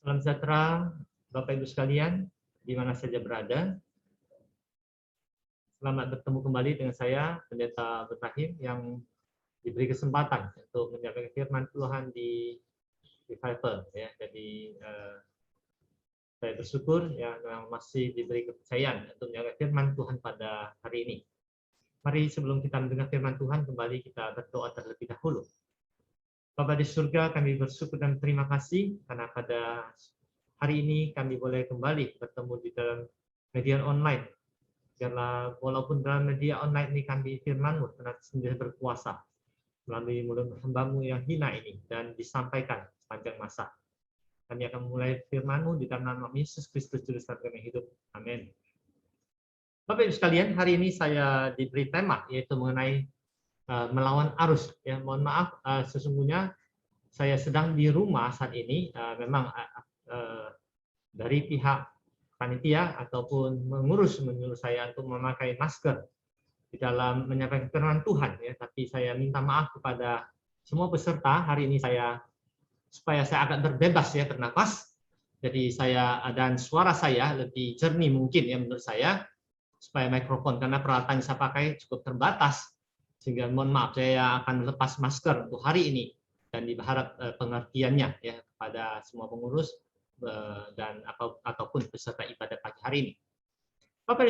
Salam sejahtera, Bapak Ibu sekalian, di mana saja berada. Selamat bertemu kembali dengan saya, Pendeta Ibrahim, yang diberi kesempatan untuk menyampaikan firman Tuhan di Revival. Ya. Jadi saya bersyukur ya masih diberi kepercayaan untuk menyampaikan firman Tuhan pada hari ini. Mari sebelum kita mendengar firman Tuhan, kembali kita berdoa terlebih dahulu. Bapa di surga, kami bersyukur dan terima kasih karena pada hari ini kami boleh kembali bertemu di dalam media online. Karena walaupun dalam media online ini kami firman-Mu karena sendiri berkuasa melalui mulut hamba-Mu yang hina ini dan disampaikan sepanjang masa. Kami akan memulai firman-Mu di dalam nama Yesus Kristus Juru Selamat kami hidup. Amin. Bapak Ibu sekalian, hari ini saya diberi tema yaitu mengenai melawan arus. Ya, mohon maaf, sesungguhnya saya sedang di rumah saat ini. Memang dari pihak panitia ataupun mengurus menyuruh saya untuk memakai masker di dalam menyampaikan firman Tuhan. Ya, tapi saya minta maaf kepada semua peserta. Hari ini supaya saya agak berbebas ya bernapas. Jadi dan suara saya lebih jernih mungkin ya menurut saya, supaya mikrofon karena peralatan yang saya pakai cukup terbatas. Sehingga mohon maaf, saya akan melepas masker untuk hari ini dan diharap pengertiannya ya kepada semua pengurus dan ataupun peserta ibadah pagi hari ini. Bapak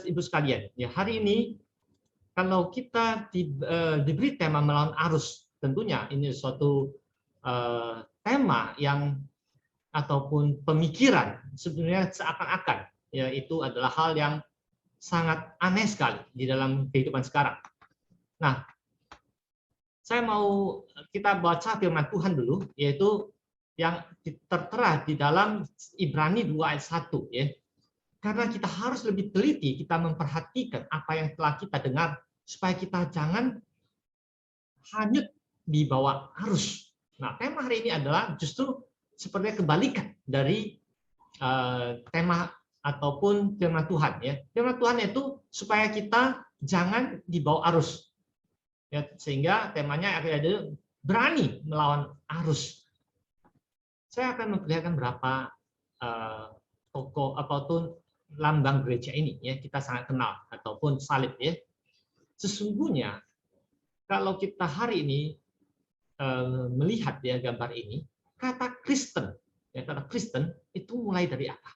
Ibu sekalian, ya hari ini kalau kita diberi tema melawan arus, tentunya ini suatu tema yang ataupun pemikiran sebenarnya seakan-akan ya itu adalah hal yang sangat aneh sekali di dalam kehidupan sekarang. Nah, kita baca firman Tuhan dulu, yaitu yang tertera di dalam Ibrani 2 ayat 1. Ya. Karena kita harus lebih teliti, kita memperhatikan apa yang telah kita dengar, supaya kita jangan hanyut di bawah arus. Nah, tema hari ini adalah justru sepertinya kebalikan dari tema ataupun firman Tuhan. Ya. Firman Tuhan itu supaya kita jangan dibawa arus. Ya, sehingga temanya ada berani melawan arus. Saya akan memperlihatkan berapa tokoh ataupun lambang gereja ini ya kita sangat kenal ataupun salib ya. Sesungguhnya kalau kita hari ini melihat ya gambar ini, kata Kristen ya kata Kristen itu mulai dari apa?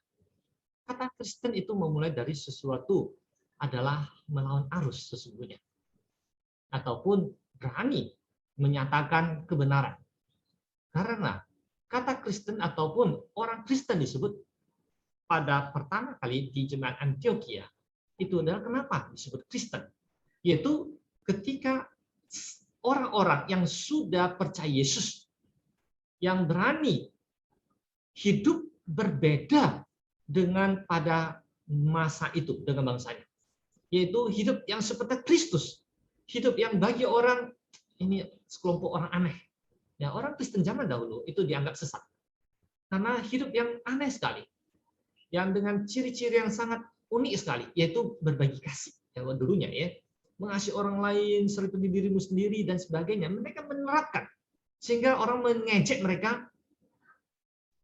Kata Kristen itu memulai dari sesuatu adalah melawan arus sesungguhnya. Ataupun berani menyatakan kebenaran. Karena kata Kristen ataupun orang Kristen disebut pada pertama kali di jemaat Antioquia, itu adalah kenapa disebut Kristen? Yaitu ketika orang-orang yang sudah percaya Yesus, yang berani hidup berbeda dengan pada masa itu, dengan bangsanya. Yaitu hidup yang seperti Kristus. Hidup yang bagi orang ini sekelompok orang aneh. Ya, orang Kristen zaman dahulu itu dianggap sesat. Karena hidup yang aneh sekali. Yang dengan ciri-ciri yang sangat unik sekali, yaitu berbagi kasih. Ya, dulunya ya, mengasihi orang lain seperti dirimu sendiri dan sebagainya. Mereka menerapkan sehingga orang mengejek mereka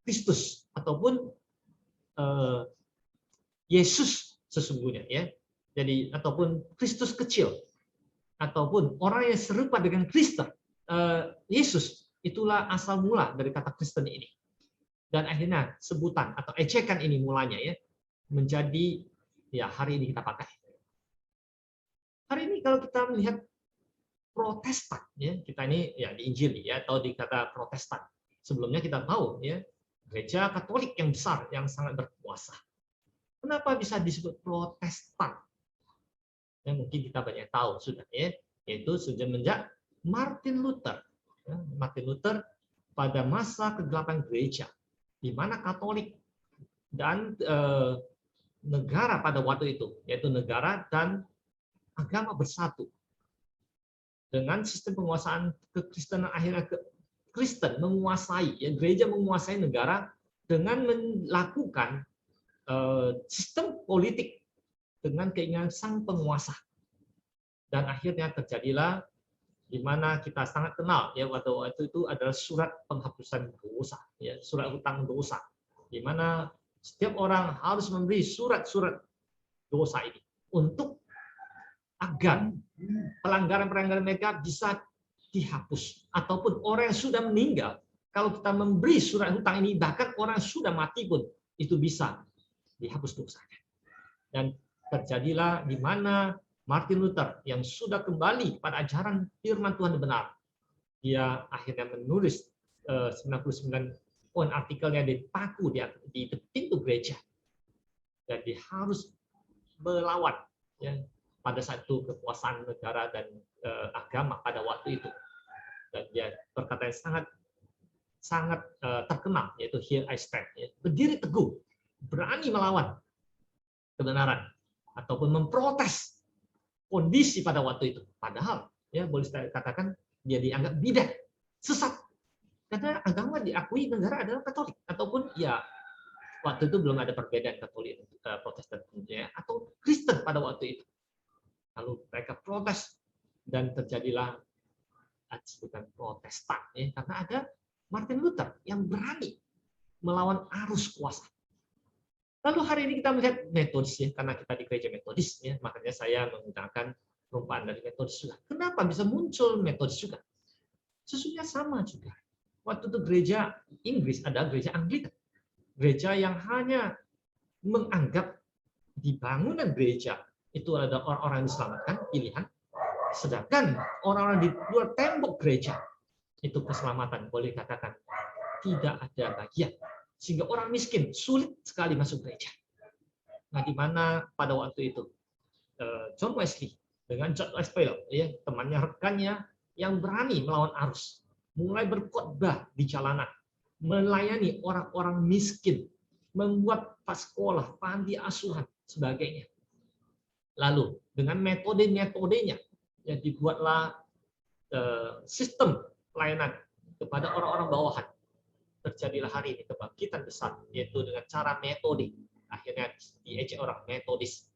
Kristus ataupun Yesus sesungguhnya ya. Jadi ataupun Kristus kecil. Ataupun orang yang serupa dengan Kristen, Yesus, itulah asal mula dari kata Kristen ini. Dan akhirnya sebutan atau ejekan ini mulanya ya menjadi ya hari ini kita pakai. Hari ini kalau kita melihat Protestan ya, kita ini ya di Injil ya atau di kata Protestan. Sebelumnya kita tahu ya gereja Katolik yang besar yang sangat berkuasa. Kenapa bisa disebut Protestan? Ya, mungkin kita banyak tahu sudah ya, yaitu semenjak Martin Luther. Ya, Martin Luther pada masa kegelapan gereja, di mana Katolik dan negara pada waktu itu, yaitu negara dan agama bersatu. Dengan sistem penguasaan kekristenan akhirnya Kristen menguasai, ya gereja menguasai negara dengan melakukan sistem politik dengan keinginan sang penguasa. Dan akhirnya terjadilah di mana kita sangat kenal ya waktu itu adalah surat penghapusan dosa ya, surat hutang dosa di mana setiap orang harus memberi surat-surat dosa ini untuk agar pelanggaran-pelanggaran mereka bisa dihapus. Ataupun orang yang sudah meninggal, kalau kita memberi surat hutang ini, bahkan orang yang sudah mati pun itu bisa dihapus dosanya. Dan terjadilah di mana Martin Luther yang sudah kembali pada ajaran firman Tuhan yang benar, dia akhirnya menulis 99 poin artikelnya dipaku di pintu gereja, dan dia harus melawan ya, pada saat itu kekuasaan negara dan agama pada waktu itu. Dan dia berkata yang sangat terkenal, yaitu "Here I stand", ya, berdiri teguh, berani melawan kebenaran ataupun memprotes kondisi pada waktu itu. Padahal ya boleh saya katakan dia dianggap bidah, sesat, karena agama diakui negara adalah Katolik, ataupun ya waktu itu belum ada perbedaan Katolik Protestan ya, atau Kristen pada waktu itu. Lalu mereka protes dan terjadilah disebutkan Protestan ya, karena ada Martin Luther yang berani melawan arus kuasa. Lalu hari ini kita melihat Metodis ya, karena kita di gereja Metodis ya, makanya saya menggunakan perumpamaan dari Metodis juga. Kenapa bisa muncul Metodis juga? Sesungguhnya sama juga. Waktu itu gereja Inggris ada gereja Anglikan, gereja yang hanya menganggap di bangunan gereja itu ada orang-orang yang diselamatkan, pilihan, sedangkan orang-orang di luar tembok gereja itu keselamatan, boleh katakan tidak ada bagian, sehingga orang miskin sulit sekali masuk gereja. Nah, di mana pada waktu itu John Wesley dengan John Wesley ya, temannya, rekannya yang berani melawan arus, mulai berkhotbah di jalanan, melayani orang-orang miskin, membuat sekolah, panti asuhan, sebagainya. Lalu dengan metode-metodenya, ya dibuatlah sistem pelayanan kepada orang-orang bawahan. Terjadilah hari ini kebangkitan besar, yaitu dengan cara metode. Akhirnya diejek orang, metodis.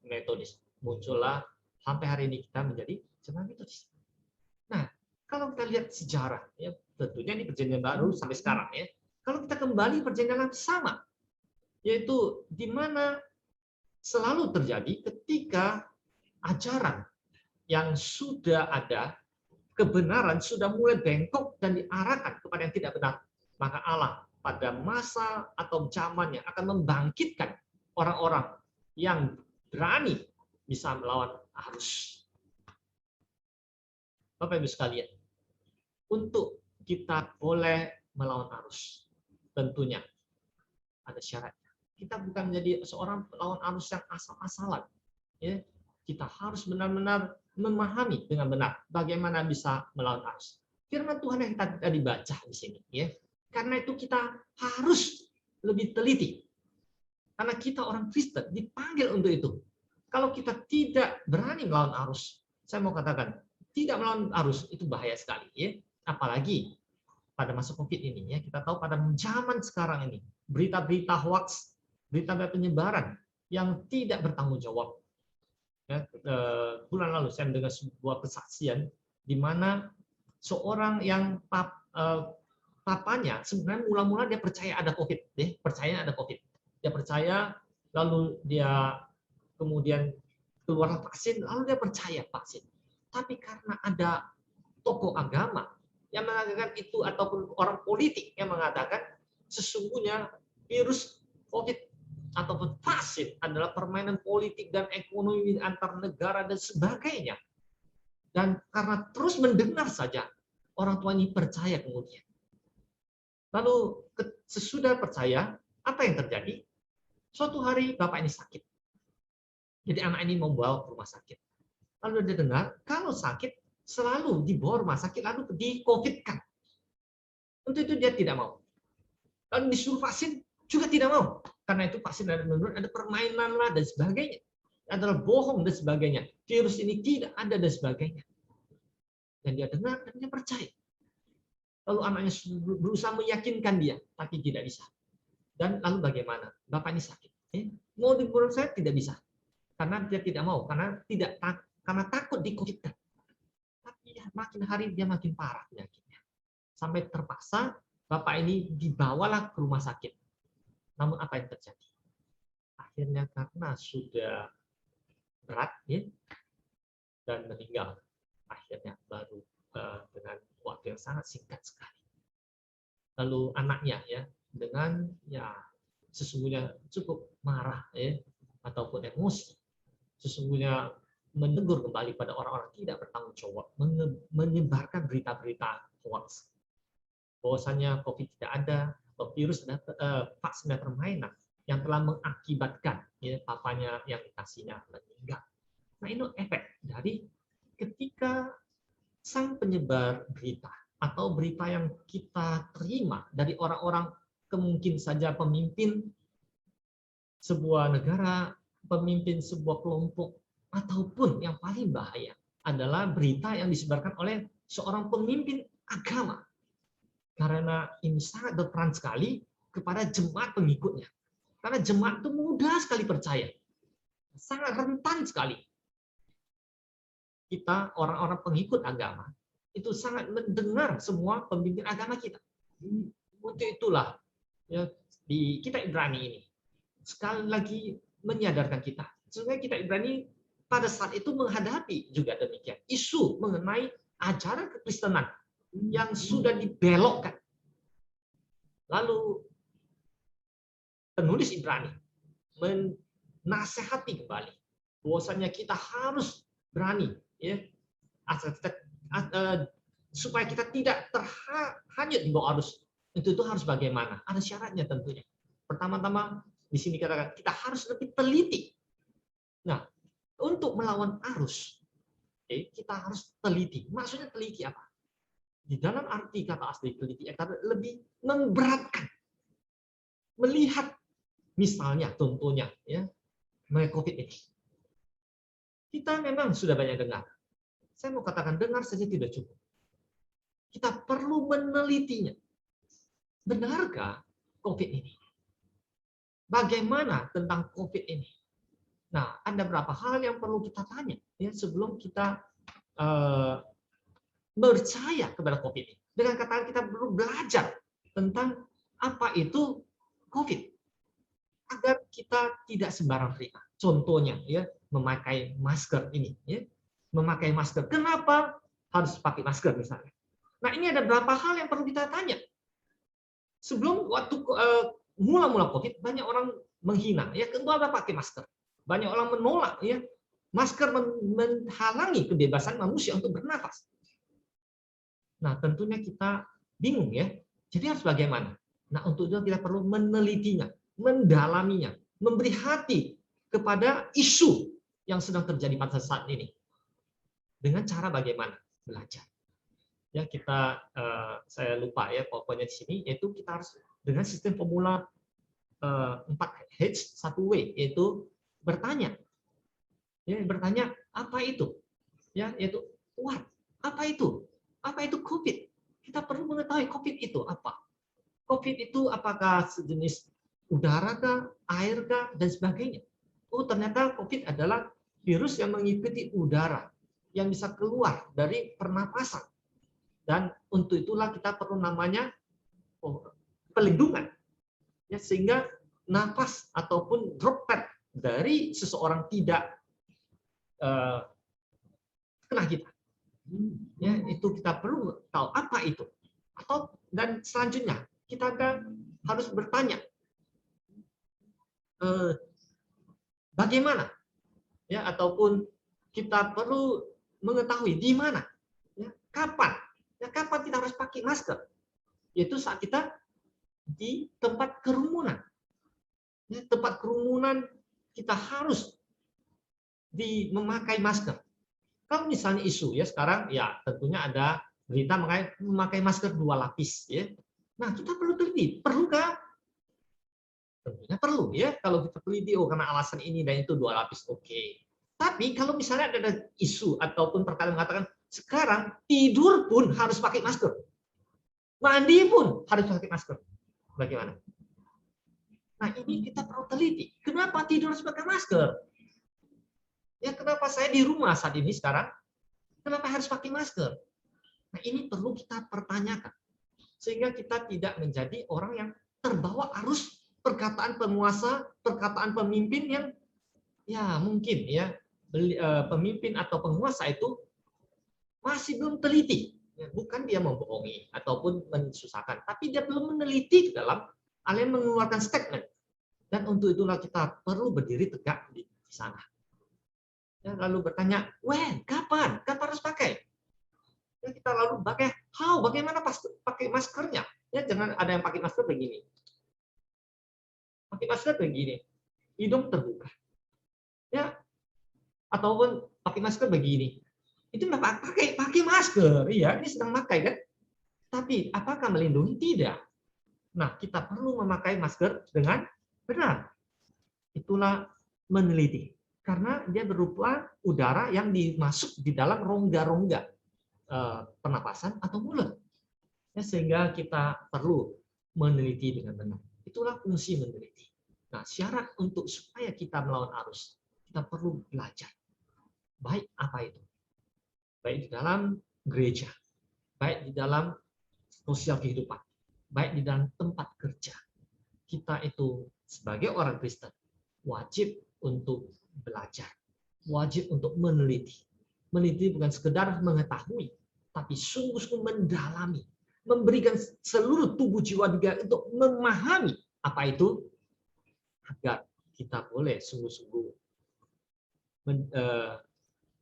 Muncullah sampai hari ini kita menjadi jemaat Metodis. Nah, kalau kita lihat sejarah, ya tentunya di Perjanjian Baru sampai sekarang ya. Kalau kita kembali Perjanjian Lama sama, yaitu di mana selalu terjadi ketika ajaran yang sudah ada, kebenaran sudah mulai bengkok dan diarahkan kepada yang tidak benar, maka Allah pada masa atau zamannya akan membangkitkan orang-orang yang berani bisa melawan arus. Bapak Ibu sekalian, untuk kita boleh melawan arus, tentunya ada syaratnya. Kita bukan menjadi seorang pelawan arus yang asal-asalan. Ya, kita harus benar-benar memahami dengan benar bagaimana bisa melawan arus. Firman Tuhan yang kita tadi baca di sini, ya. Karena itu kita harus lebih teliti. Karena kita orang Kristen dipanggil untuk itu. Kalau kita tidak berani melawan arus, saya mau katakan tidak melawan arus itu bahaya sekali, ya. Apalagi pada masa Covid ini, ya. Kita tahu pada zaman sekarang ini berita-berita hoax, berita-berita penyebaran yang tidak bertanggung jawab. Ya, bulan lalu saya mendengar sebuah kesaksian di mana seorang yang papanya sebenarnya mula-mula dia percaya ada COVID, dia percaya, lalu dia kemudian keluar vaksin, lalu dia percaya vaksin. Tapi karena ada tokoh agama yang mengatakan itu, ataupun orang politik yang mengatakan sesungguhnya virus COVID ataupun vaksin adalah permainan politik dan ekonomi antar negara dan sebagainya. Dan karena terus mendengar saja, orang tua ini percaya kemudian. Lalu sesudah percaya, apa yang terjadi? Suatu hari bapak ini sakit. Jadi anak ini membawa ke rumah sakit. Lalu dia dengar, kalau sakit selalu dibawa rumah sakit, lalu di-COVID-kan. Untuk itu dia tidak mau. Lalu disuruh vaksin, juga tidak mau. Karena itu vaksin ada permainan lah dan sebagainya. Adalah bohong dan sebagainya. Virus ini tidak ada dan sebagainya. Dan dia dengar dan dia percaya. Lalu anaknya berusaha meyakinkan dia, tapi tidak bisa. Dan lalu bagaimana? Bapak ini sakit. Mau dibunuh saya tidak bisa. Karena dia tidak mau, karena takut di-COVID-kan. Tapi ya, makin hari dia makin parah penyakitnya. Sampai terpaksa bapak ini dibawalah ke rumah sakit. Namun apa yang terjadi? Akhirnya karena sudah berat ya, dan meninggal. Akhirnya baru dengan waktu yang sangat singkat sekali. Lalu anaknya ya dengan ya sesungguhnya cukup marah ya ataupun emosi, sesungguhnya menegur kembali pada orang-orang tidak bertanggung jawab, menyebarkan berita-berita hoax bahwasanya COVID tidak ada, virus vaksin permainan yang telah mengakibatkan ya, papanya yang dikasihnya meninggal. Nah, ini efek dari ketika sang penyebar berita atau berita yang kita terima dari orang-orang mungkin saja pemimpin sebuah negara, pemimpin sebuah kelompok, ataupun yang paling bahaya adalah berita yang disebarkan oleh seorang pemimpin agama. Karena ini sangat berperan sekali kepada jemaat pengikutnya. Karena jemaat itu mudah sekali percaya. Sangat rentan sekali. Kita orang-orang pengikut agama itu sangat mendengar semua pemimpin agama kita. Untuk itulah ya, di Kitab Ibrani ini sekali lagi menyadarkan kita. Sebenarnya Kitab Ibrani pada saat itu menghadapi juga demikian isu mengenai ajaran kekristenan yang sudah dibelokkan. Lalu penulis Ibrani menasehati kembali bahwasanya kita harus berani ya supaya kita tidak terhanyut di bawah arus. Itu harus bagaimana? Ada syaratnya tentunya. Pertama-tama di sini katakan kita harus lebih teliti. Nah, untuk melawan arus, kita harus teliti. Maksudnya teliti apa? Di dalam arti kata asli teliti, lebih memberatkan. Melihat misalnya, contohnya, ya, mengenai COVID ini. Kita memang sudah banyak dengar. Saya mau katakan dengar saja tidak cukup. Kita perlu menelitinya. Benarkah COVID ini? Bagaimana tentang COVID ini? Nah, ada beberapa hal yang perlu kita tanya ya sebelum kita percaya kepada COVID ini. Dengan kata kita perlu belajar tentang apa itu COVID agar kita tidak sembarang terima. Contohnya ya memakai masker ini ya. Memakai masker. Kenapa harus pakai masker misalnya? Nah, ini ada beberapa hal yang perlu kita tanya. Sebelum waktu mula-mula COVID banyak orang menghina ya kenapa pakai masker. Banyak orang menolak ya. Masker menghalangi kebebasan manusia untuk bernafas. Nah, tentunya kita bingung ya. Jadi harus bagaimana? Nah, untuk itu kita perlu menelitinya, mendalaminya, memberi hati kepada isu yang sedang terjadi pada saat ini. Dengan cara bagaimana? Belajar. Ya, saya lupa ya pokoknya di sini yaitu kita harus dengan sistem formula 4H 1W yaitu bertanya. Ya, bertanya apa itu? Ya, yaitu what? Apa itu? Apa itu COVID? Kita perlu mengetahui COVID itu apa. COVID itu apakah sejenis udara kah, air kah, dan sebagainya. Oh, ternyata COVID adalah virus yang mengikuti udara, yang bisa keluar dari pernapasan. Dan untuk itulah kita perlu namanya pelindungan. Ya, sehingga nafas ataupun droplet dari seseorang tidak kena kita. Ya, itu kita perlu tahu apa itu. Dan selanjutnya kita harus bertanya bagaimana ya ataupun kita perlu mengetahui di mana ya, kapan kita harus pakai masker, yaitu saat kita di tempat kerumunan ya, tempat kerumunan kita harus memakai masker. Kalau misalnya isu ya sekarang ya tentunya ada berita memakai masker 2 lapis ya. Nah, kita perlu teliti, perlukah? Tentunya perlu ya. Kalau kita teliti karena alasan ini dan itu 2 lapis oke. Tapi kalau misalnya ada isu ataupun perkara mengatakan sekarang tidur pun harus pakai masker. Mandi pun harus pakai masker. Bagaimana? Nah, ini kita perlu teliti. Kenapa tidur harus pakai masker? Ya, kenapa saya di rumah saat ini sekarang? Kenapa harus pakai masker? Nah, ini perlu kita pertanyakan. Sehingga kita tidak menjadi orang yang terbawa arus perkataan penguasa, perkataan pemimpin yang ya mungkin ya pemimpin atau penguasa itu masih belum teliti. Bukan dia membohongi ataupun mensusahkan, tapi dia belum meneliti dalam alian mengeluarkan statement. Dan untuk itulah kita perlu berdiri tegak di sana. Ya, lalu bertanya, when, kapan harus pakai? Ya, kita lalu pakai, bagaimana pakai maskernya? Ya, jangan ada yang pakai masker begini. Pakai masker begini, hidung terbuka. Ya, ataupun pakai masker begini. Itu pakai masker, iya, ini sedang pakai kan? Tapi apakah melindungi? Tidak. Nah, kita perlu memakai masker dengan benar. Itulah meneliti. Karena dia berupa udara yang dimasuk di dalam rongga-rongga pernapasan atau mulut. Ya, sehingga kita perlu meneliti dengan benar. Itulah fungsi meneliti. Nah, syarat untuk supaya kita melawan arus, kita perlu belajar. Baik apa itu? Baik di dalam gereja, baik di dalam sosial kehidupan, baik di dalam tempat kerja. Kita itu sebagai orang Kristen wajib untuk belajar, wajib untuk meneliti. Meneliti bukan sekedar mengetahui, tapi sungguh-sungguh mendalami, memberikan seluruh tubuh jiwa juga untuk memahami apa itu, agar kita boleh sungguh-sungguh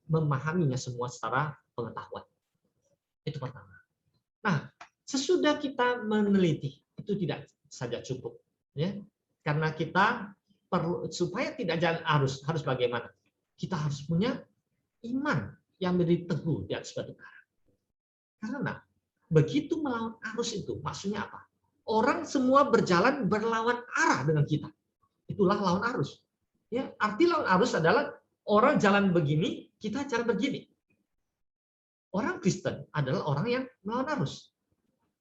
memahaminya semua secara pengetahuan. Itu pertama. Nah, sesudah kita meneliti, itu tidak saja cukup, ya, karena kita perlu supaya tidak jalan arus, harus bagaimana? Kita harus punya iman yang berdiri teguh di atas batu karang. Karena begitu melawan arus itu, maksudnya apa? Orang semua berjalan berlawan arah dengan kita. Itulah lawan arus. Ya, arti lawan arus adalah orang jalan begini, kita jalan begini. Orang Kristen adalah orang yang melawan arus.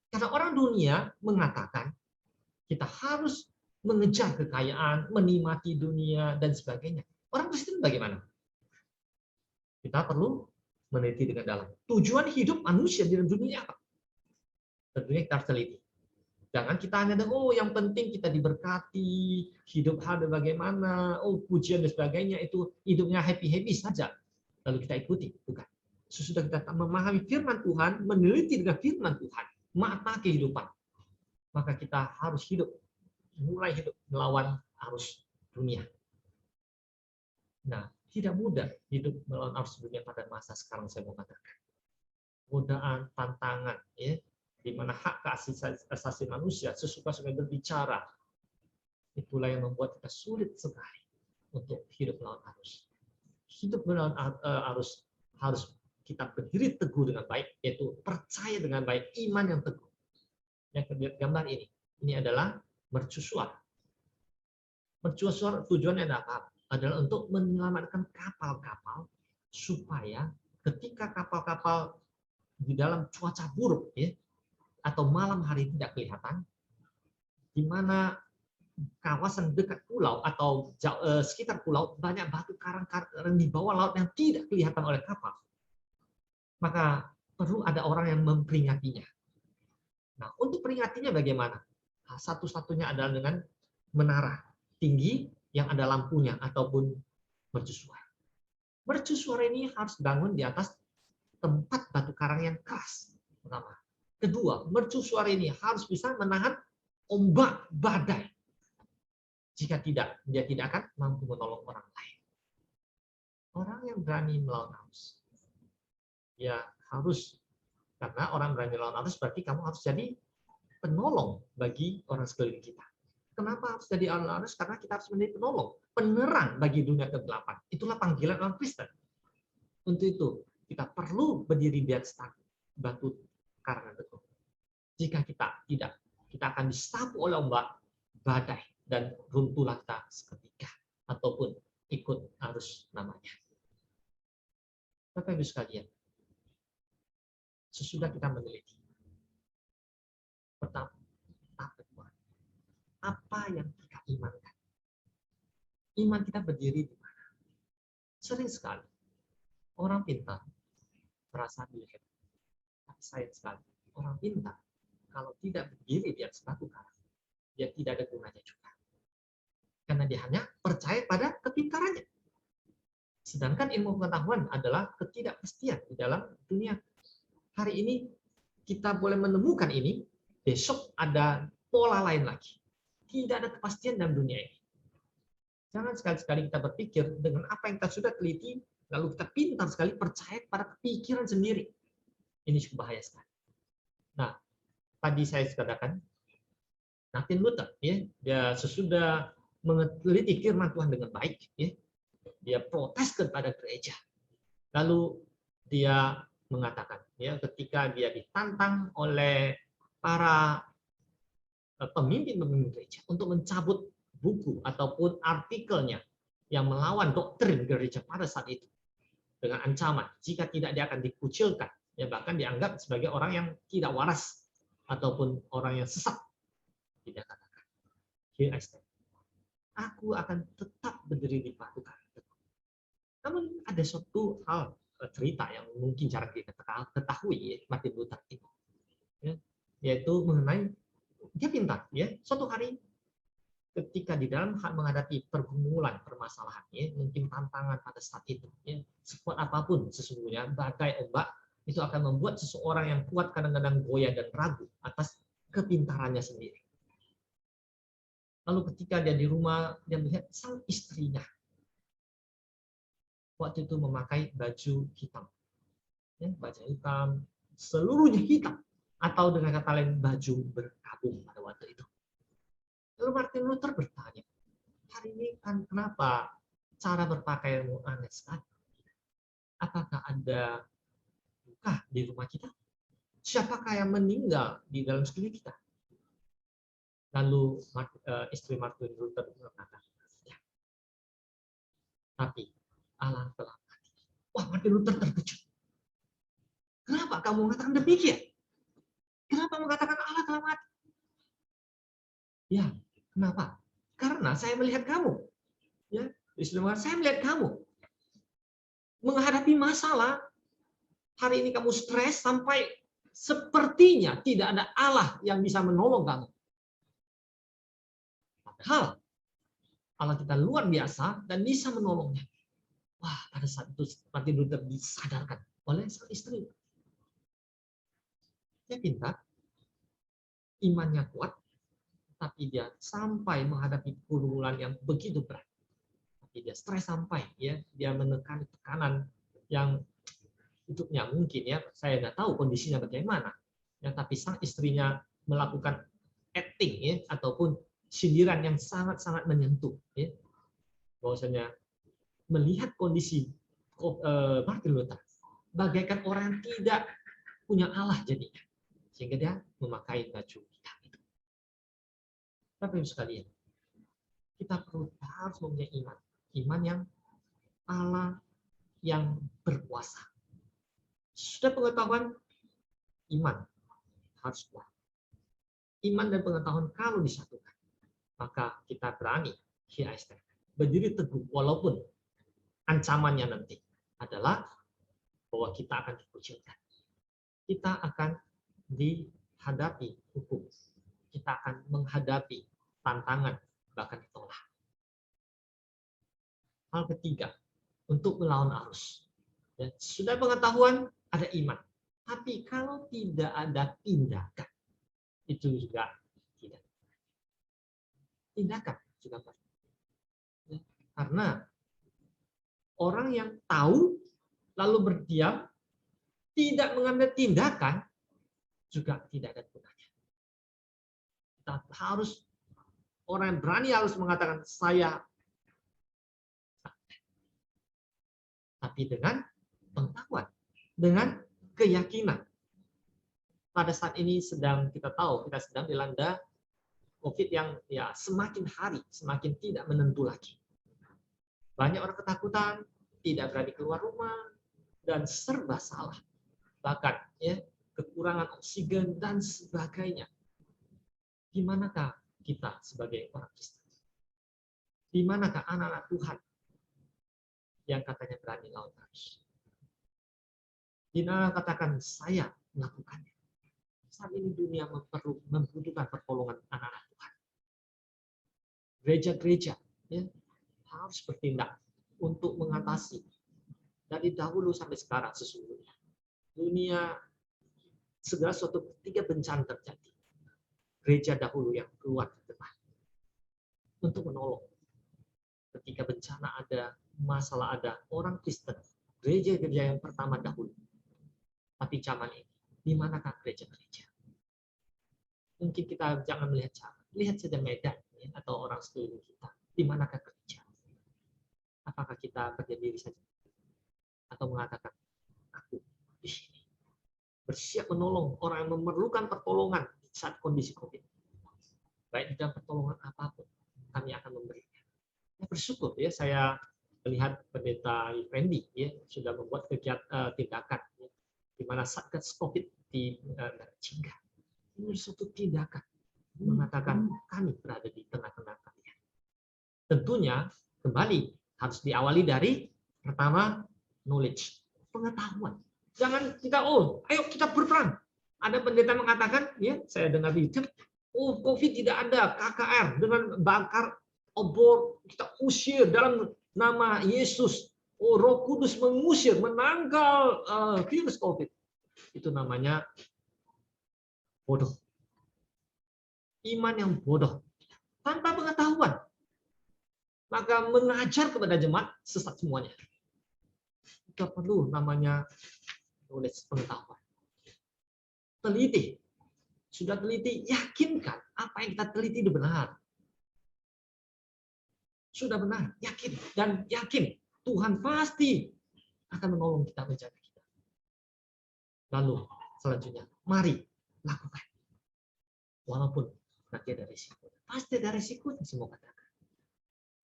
Karena orang dunia mengatakan kita harus mengejar kekayaan, menikmati dunia, dan sebagainya. Orang Kristen bagaimana? Kita perlu meneliti dengan dalam. Tujuan hidup manusia di dunia apa? Tentunya kita harus teliti. Jangan kita hanya yang penting kita diberkati, hidup ada bagaimana, pujian dan sebagainya, itu hidupnya happy-happy saja. Lalu kita ikuti. Bukan. Sesudah kita memahami firman Tuhan, meneliti dengan firman Tuhan, mata kehidupan, maka kita harus mulai hidup melawan arus dunia. Nah, tidak mudah hidup melawan arus dunia pada masa sekarang, saya mau katakan. Godaan, tantangan, ya, di mana hak asasi manusia sesuka-suka berbicara, itulah yang membuat kita sulit sekali untuk hidup melawan arus. Hidup melawan arus harus kita berdiri teguh dengan baik, yaitu percaya dengan baik, iman yang teguh. Yang gambar ini adalah mercusuar. Mercusuar tujuannya adalah untuk menyelamatkan kapal-kapal supaya ketika kapal-kapal di dalam cuaca buruk, ya, atau malam hari tidak kelihatan, di mana kawasan dekat pulau atau sekitar pulau banyak batu karang di bawah laut yang tidak kelihatan oleh kapal, maka perlu ada orang yang memperingatinya. Nah, untuk peringatinya bagaimana? Nah, satu-satunya adalah dengan menara tinggi yang ada lampunya ataupun mercusuar. Mercusuar ini harus dibangun di atas tempat batu karang yang keras. Pertama. Kedua, mercusuar ini harus bisa menahan ombak badai. Jika tidak, dia tidak akan mampu menolong orang lain. Orang yang berani melawan arus, ya harus, karena orang berani melawan arus berarti kamu harus jadi penolong bagi orang sekeliling kita. Kenapa harus jadi arus? Karena kita harus menjadi penolong, penerang bagi dunia kegelapan. Itulah panggilan orang Kristen. Untuk itu, kita perlu berdiri di atas batu karang teguh. Jika kita tidak, kita akan disapu oleh ombak, badai, dan runtuhlah kita seketika, ataupun ikut arus namanya. Bapak Ibu sekalian, sesudah kita meneliti, pertama, apa yang kita imankan? Iman kita berdiri di mana? Sering sekali orang pintar merasa diri hebat. Tapi sayang sekali, orang pintar kalau tidak berdiri di atas batu karang, dia tidak ada gunanya juga. karena dia hanya percaya pada kepintarannya. Sedangkan ilmu pengetahuan adalah ketidakpastian di dalam dunia. Hari ini kita boleh menemukan ini, besok ada pola lain lagi. Tidak ada kepastian dalam dunia ini. Jangan sekali-sekali kita berpikir dengan apa yang kita sudah teliti, lalu kita pintar sekali percaya pada pikiran sendiri. Ini cukup bahaya sekali. Nah, tadi saya katakan, Martin Luther, ya, dia sesudah meneliti firman Tuhan dengan baik, ya, dia protes kepada gereja. Lalu dia mengatakan, ya, ketika dia ditantang oleh para pemimpin-pemimpin gereja untuk mencabut buku ataupun artikelnya yang melawan doktrin gereja pada saat itu dengan ancaman jika tidak dia akan dikucilkan, ya, bahkan dianggap sebagai orang yang tidak waras ataupun orang yang sesat. Tidak katakan, here I stand. Aku akan tetap berdiri di paduka. Namun ada suatu hal cerita yang mungkin jarang kita ketahui, ya, Martin Luther ini, ya, yaitu mengenai dia pintar, ya. Suatu hari ketika di dalam menghadapi pergumulan permasalahan, ya, mungkin tantangan pada saat itu, ya, sekuat apapun sesungguhnya badai ombak itu akan membuat seseorang yang kuat kadang-kadang goyah dan ragu atas kepintarannya sendiri. Lalu ketika dia di rumah, dia melihat sang istrinya waktu itu memakai baju hitam, ya, baju hitam, seluruhnya hitam, atau dengan kata lain baju berkabung pada waktu itu. Lalu Martin Luther bertanya, hari ini kan kenapa cara berpakaianmu aneh sekali? Apakah ada duka di rumah kita? Siapakah yang meninggal di dalam sekeliling kita? Lalu istri Martin Luther mengatakan, ya, tapi Allah telah mati. Wah, Martin Luther terkejut. Kenapa kamu mengatakan demikian? Kenapa mengatakan Allah telah mati? Ya, kenapa? Karena saya melihat kamu. Ya, saya melihat kamu menghadapi masalah. Hari ini kamu stres sampai sepertinya tidak ada Allah yang bisa menolong kamu. Padahal Allah kita luar biasa dan bisa menolongnya. Wah, pada saat itu Martin Luther disadarkan oleh sang istri. Dia pintar, imannya kuat, tapi dia sampai menghadapi pergumulan yang begitu berat. Tapi dia stres sampai, ya, dia menekan tekanan yang hidupnya mungkin, ya, saya nggak tahu kondisinya bagaimana, ya, tapi sang istrinya melakukan acting, ya, ataupun sindiran yang sangat-sangat menyentuh, ya, bahwasanya melihat kondisi Martin Luther bagaikan orang yang tidak punya Allah jadinya, sehingga dia memakai baju hitam itu. Bapak Ibu sekalian, kita harus mempunyai iman yang Allah yang berkuasa. Sudah pengetahuan, iman harus kuat. Iman dan pengetahuan kalau disatukan, maka kita berani, here I stand, berdiri teguh walaupun ancamannya nanti adalah bahwa kita akan dikucilkan. Kita akan dihadapi hukum. Kita akan menghadapi tantangan, bahkan ditolak. Hal ketiga, untuk melawan arus. Ya, sudah pengetahuan, ada iman. Tapi kalau tidak ada tindakan, itu juga tidak. Tindakan juga penting. Ya, karena orang yang tahu lalu berdiam, tidak mengambil tindakan, juga tidak ada gunanya. Kita harus, orang yang berani harus mengatakan saya, tapi dengan pengetahuan, dengan keyakinan. Pada saat ini kita tahu kita sedang dilanda COVID yang, ya, semakin hari semakin tidak menentu lagi. Banyak orang ketakutan, tidak berani keluar rumah, dan serba salah. Bahkan, ya, kekurangan oksigen dan sebagainya. Di manakah kita sebagai orang Kristen? Di manakah anak-anak Tuhan yang katanya berani lawan arus? Di mana katakan saya melakukannya? Saat ini dunia membutuhkan pertolongan anak-anak Tuhan. Gereja-gereja ya, harus bertindak untuk mengatasi dari dahulu sampai sekarang. Sesungguhnya dunia segala suatu ketika bencana terjadi, gereja dahulu yang keluar ke depan untuk menolong. Ketika bencana ada, masalah ada, orang Kristen, gereja-gereja yang pertama dahulu. Tapi zaman ini, di manakah gereja-gereja? Mungkin kita jangan melihat cara, lihat saja Medan ya, atau orang sekeliling kita. Di manakah gereja? Apakah kita berdiri saja? Atau mengatakan, aku di sini bersiap menolong orang yang memerlukan pertolongan saat kondisi COVID. Baik di dalam pertolongan apapun, kami akan memberikan. Ya, bersyukur ya, saya melihat pendeta Randy ya sudah membuat kegiatan tindakan ya, di mana Satgas COVID di Cingga. Ini suatu tindakan mengatakan kami berada di tengah-tengah kalian. Tentunya kembali harus diawali dari pertama knowledge, pengetahuan. Jangan kita ayo kita berperang. Ada pendeta mengatakan ya, saya dengar di YouTube, COVID tidak ada, KKR dengan bakar obor kita usir dalam nama Yesus. Roh Kudus mengusir, menangkal virus COVID. Itu namanya bodoh. Iman yang bodoh. Tanpa pengetahuan. Maka mengajar kepada jemaat sesat semuanya. Kita perlu namanya knowledge, pengetahuan. Teliti. Sudah teliti, yakinkan apa yang kita teliti itu benar. Sudah benar, yakin. Dan yakin Tuhan pasti akan menolong kita, menjaga kita. Lalu selanjutnya, mari lakukan. Walaupun nanti ada risiko. Pasti ada risiko, semua katakan.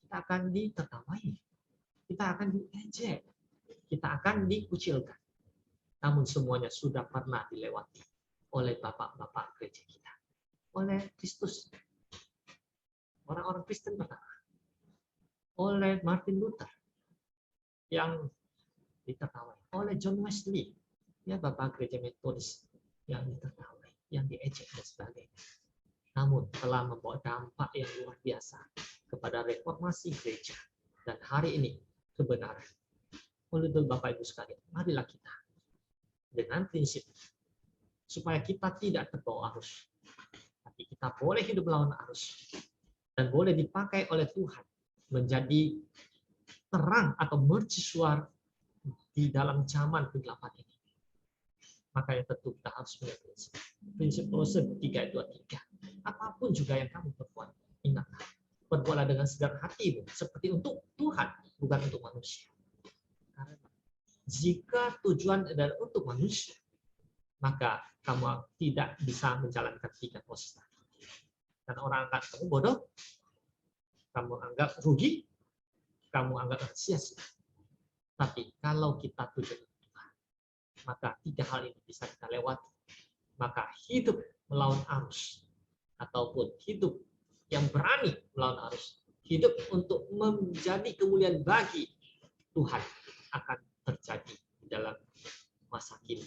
Kita akan ditertawai. Kita akan diejek. Kita akan dikucilkan. Namun semuanya sudah pernah dilewati oleh bapak-bapak gereja kita. Oleh Kristus. Orang-orang Kristen pertama. Oleh Martin Luther. Yang ditertawai. Oleh John Wesley. Ya, bapak gereja Metodis. Yang ditertawai. Yang diejek dan sebagainya. Namun telah membawa dampak yang luar biasa kepada reformasi gereja. Dan hari ini kebenaran. Oleh Bapak Ibu sekalian, marilah kita dengan prinsip supaya kita tidak terbawa arus, tapi kita boleh hidup melawan arus dan boleh dipakai oleh Tuhan menjadi terang atau mercusuar di dalam zaman kegelapan ini. Makanya tentu kita harus punya prinsip. Prinsip Kolose 3:23. Apapun juga yang kamu perbuat, ingatlah, berbuatlah dengan segenap hatimu seperti untuk Tuhan, bukan untuk manusia. Karena jika tujuan adalah untuk manusia, maka kamu tidak bisa menjalankan 3 proses tadi. Dan orang anggap kamu bodoh, kamu anggap rugi, kamu anggap sia-sia. Tapi kalau kita tujuan Tuhan, maka 3 hal ini bisa kita lewati. Maka hidup melawan arus, ataupun hidup yang berani melawan arus, hidup untuk menjadi kemuliaan bagi Tuhan akan terjadi di dalam masa kini.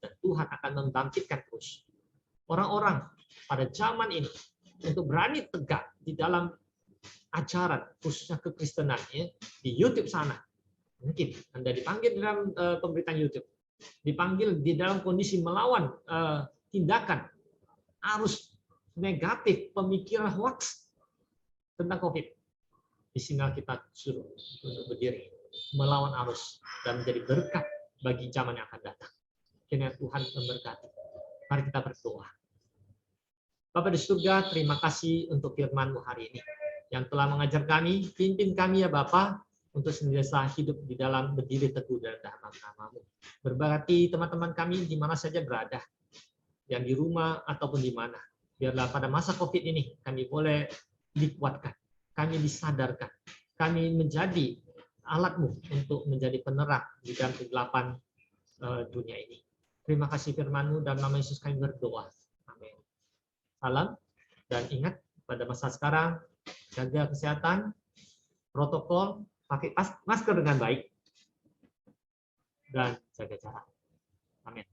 Dan Tuhan akan membangkitkan terus orang-orang pada zaman ini untuk berani tegak di dalam ajaran, khususnya kekristenan ya, di YouTube sana. Mungkin Anda dipanggil dalam pemberitaan YouTube, dipanggil di dalam kondisi melawan tindakan arus negatif pemikiran hoax tentang COVID. Di sini kita suruh untuk berdiri melawan arus dan menjadi berkat bagi zaman yang akan datang. Kiranya Tuhan memberkati. Mari kita berdoa. Bapa di surga, terima kasih untuk firman-Mu hari ini yang telah mengajar kami, pimpin kami ya Bapa untuk senantiasa hidup di dalam berdiri teguh dalam nama-Mu. Berberkati teman-teman kami di mana saja berada, yang di rumah ataupun di mana. Biarlah pada masa COVID ini kami boleh dikuatkan, kami disadarkan, kami menjadi alat-Mu untuk menjadi penerang di dalam kegelapan dunia ini. Terima kasih firman-Mu, dalam nama Yesus kami berdoa. Amin. Salam, dan ingat pada masa sekarang, jaga kesehatan, protokol, pakai masker dengan baik, dan jaga jarak. Amin.